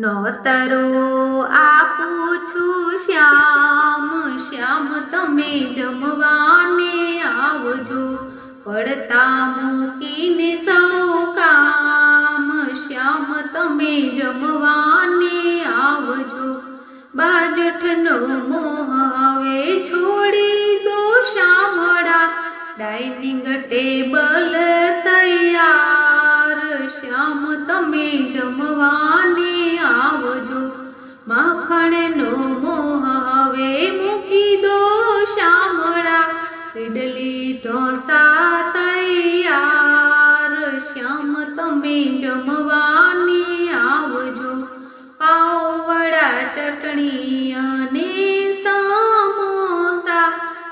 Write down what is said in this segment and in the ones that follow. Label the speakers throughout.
Speaker 1: નોતરો આપું છું શ્યામ શ્યામ તમે જમવાને આવજો, પડતા મૂકીને સૌ કામ શ્યામ તમે જમવાને આવજો. બાજઠનો મોહ હવે છોડી દો શામળા, ડાઇનિંગ ટેબલ તૈયાર શ્યામ તમે જમવાને આવજો. માખણનો મોહ હવે મૂકી દો શામળા, ઇડલી ઢોસા તૈયાર શ્યામ તમે જમવાને આવજો. પાવવડા ચટણી અને સમોસા,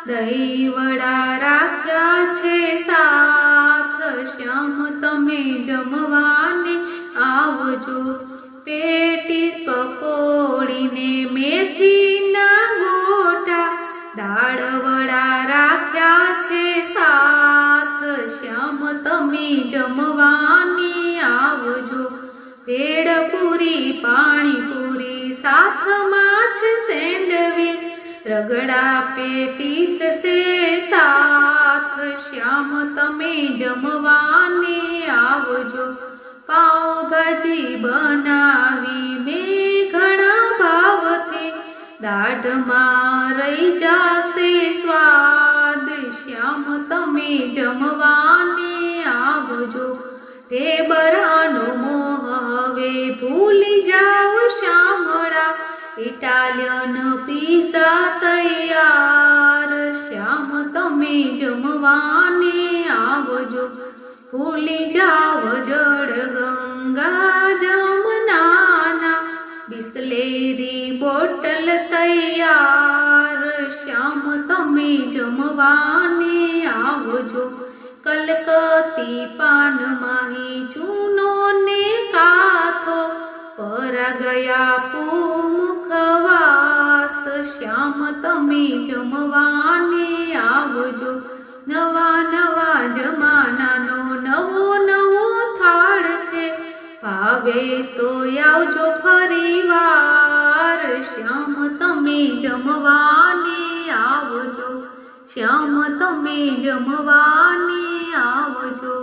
Speaker 1: દહીંવડા રાખ્યા છે સાથ શ્યામ તમે જમવાને આવજો. પેટીસ પકોડીને મેથીના ગોટા, દાળ વડા રાખ્યા છે સાથ શ્યામ તમે જમવાને આવજો. ભેળપુરી પાણીપુરી સાથમાં છે સેન્ડવીચ, રગડા પેટીસ છે સાથ શ્યામ તમે જમવાને આવજો. પાવભાજી બનાવી મેં ઘણા ભાવથી, દાઢમાં રહી જશે સ્વાદ શ્યામ તમે જમવાને આવજો. ઢેબરાનો મોહ હવે ભૂલી જાઓ શામળા, ઇટાલિયન પીઝા તૈયાર શ્યામ તમે જમવાને આવજો. ભૂલી જાઓ જળગંગા જમનાના, બિસ્લેરી બોટલ તૈયાર શ્યામ તમે જમવાને આવજો. કલકતી પાન માહી ચૂનો ને કાથો, પરા ગયા મુખવાસ શ્યામ તમે જમવાને આવજો. નવા નવા જમાનાનો નવો નવો થાળ છે, ભાવે તો આવજો ફરીવાર શ્યામ તમે જમવાને આવજો. શ્યામ તમે જમવાને આવજો.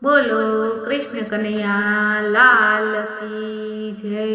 Speaker 1: બોલો કૃષ્ણ કનૈયા લાલ કી જય.